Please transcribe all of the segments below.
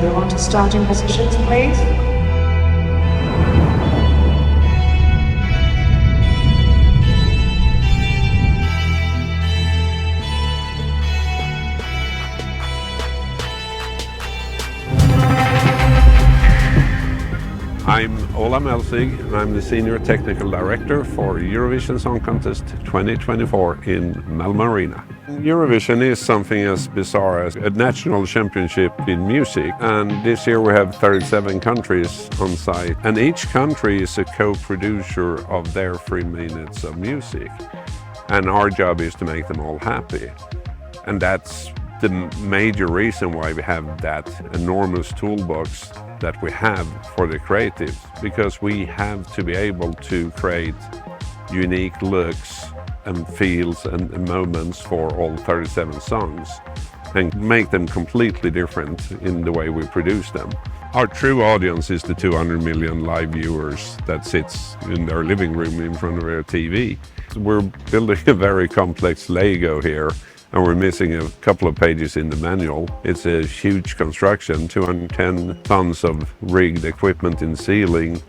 everyone to starting positions, please? I'm Melzig, and I'm the Senior Technical Director for Eurovision Song Contest 2024 in Malmö Arena. Eurovision is something as bizarre as a national championship in music, and this year we have 37 countries on site, and each country is a co-producer of their 3 minutes of music, and our job is to make them all happy. And that's the major reason why we have that enormous toolbox that we have for the creatives, because we have to be able to create unique looks and feels and moments for all 37 songs and make them completely different in the way we produce them. Our true audience is the 200 million live viewers that sits in their living room in front of their TV. We're building a very complex Lego here, and we're missing a couple of pages in the manual. It's a huge construction, 210 tons of rigged equipment in ceiling,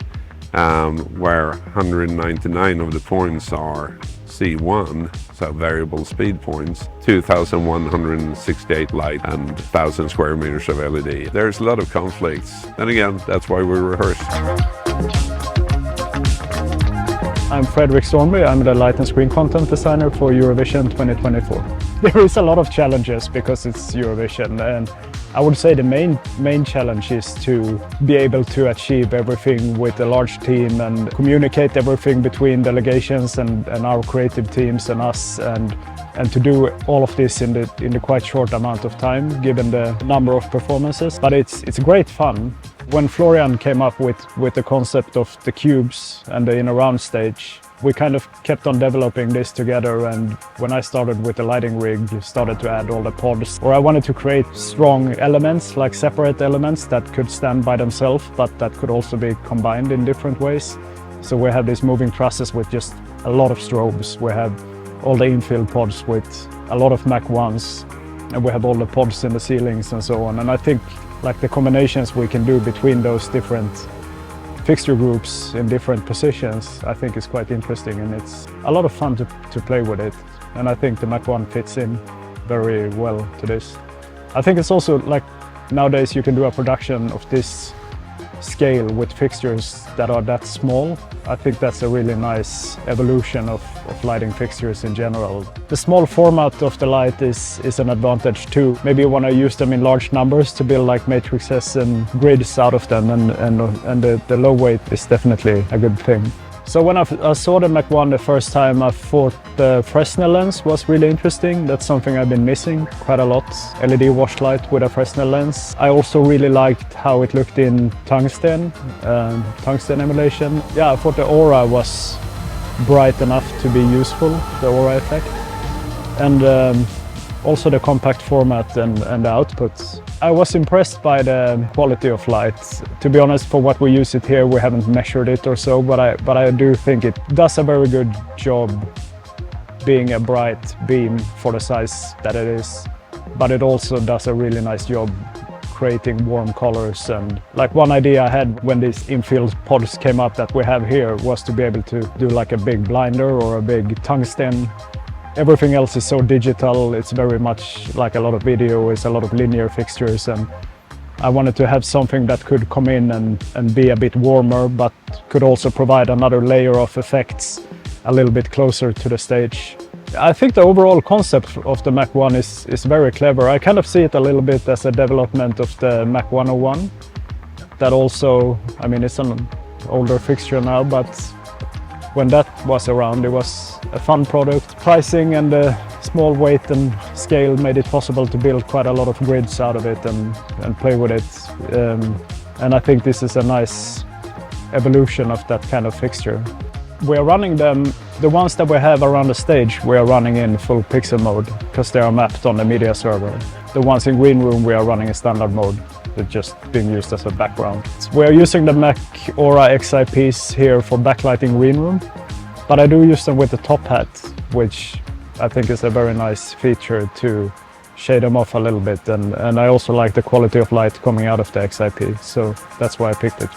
where 199 of the points are C1, so variable speed points, 2,168 light and 1,000 square meters of LED. There's a lot of conflicts, and again, that's why we rehearse. I'm Fredrik Stormby. I'm the light and screen content designer for Eurovision 2024. There is a lot of challenges because it's Eurovision, and I would say the main challenge is to be able to achieve everything with a large team and communicate everything between delegations and our creative teams and us, and to do all of this in the quite short amount of time given the number of performances. But it's great fun. When Florian came up with the concept of the cubes and the in a round stage, we kind of kept on developing this together, and when I started with the lighting rig, started to add all the pods. Or I wanted to create strong elements, like separate elements that could stand by themselves, but that could also be combined in different ways. So we have this moving trusses with just a lot of strobes. We have all the infill pods with a lot of Mach 1s, and we have all the pods in the ceilings and so on. And I think like the combinations we can do between those different fixture groups in different positions, I think is quite interesting, and it's a lot of fun to play with it. And I think the Mach 1 fits in very well to this. I think it's also like nowadays you can do a production of this scale with fixtures that are that small. I think that's a really nice evolution of lighting fixtures in general. The small format of the light is an advantage too. Maybe you want to use them in large numbers to build like matrices and grids out of them, and the low weight is definitely a good thing. So when I saw the Mach 1 the first time, I thought the Fresnel lens was really interesting. That's something I've been missing quite a lot. LED wash light with a Fresnel lens. I also really liked how it looked in tungsten emulation. Yeah, I thought the aura was bright enough to be useful, the aura effect. And also the compact format and the outputs. I was impressed by the quality of light. To be honest, for what we use it here, we haven't measured it or so, but I do think it does a very good job being a bright beam for the size that it is. But it also does a really nice job creating warm colors. And like one idea I had when these infill pods came up that we have here was to be able to do like a big blinder or a big tungsten. Everything else is so digital, it's very much like a lot of video, it's a lot of linear fixtures, and I wanted to have something that could come in and be a bit warmer, but could also provide another layer of effects a little bit closer to the stage. I think the overall concept of the Mach 1 is very clever. I kind of see it a little bit as a development of the Mach 101. That also, I mean, it's an older fixture now, but when that was around, it was a fun product. Pricing and the small weight and scale made it possible to build quite a lot of grids out of it and play with it. And I think this is a nice evolution of that kind of fixture. We are running them, the ones that we have around the stage, we are running in full pixel mode because they are mapped on the media server. The ones in green room, we are running in standard mode. They're just being used as a background. We are using the Mach Aura XIPs here for backlighting green room, but I do use them with the top hat, which I think is a very nice feature to shade them off a little bit, and I also like the quality of light coming out of the XIP, so that's why I picked it.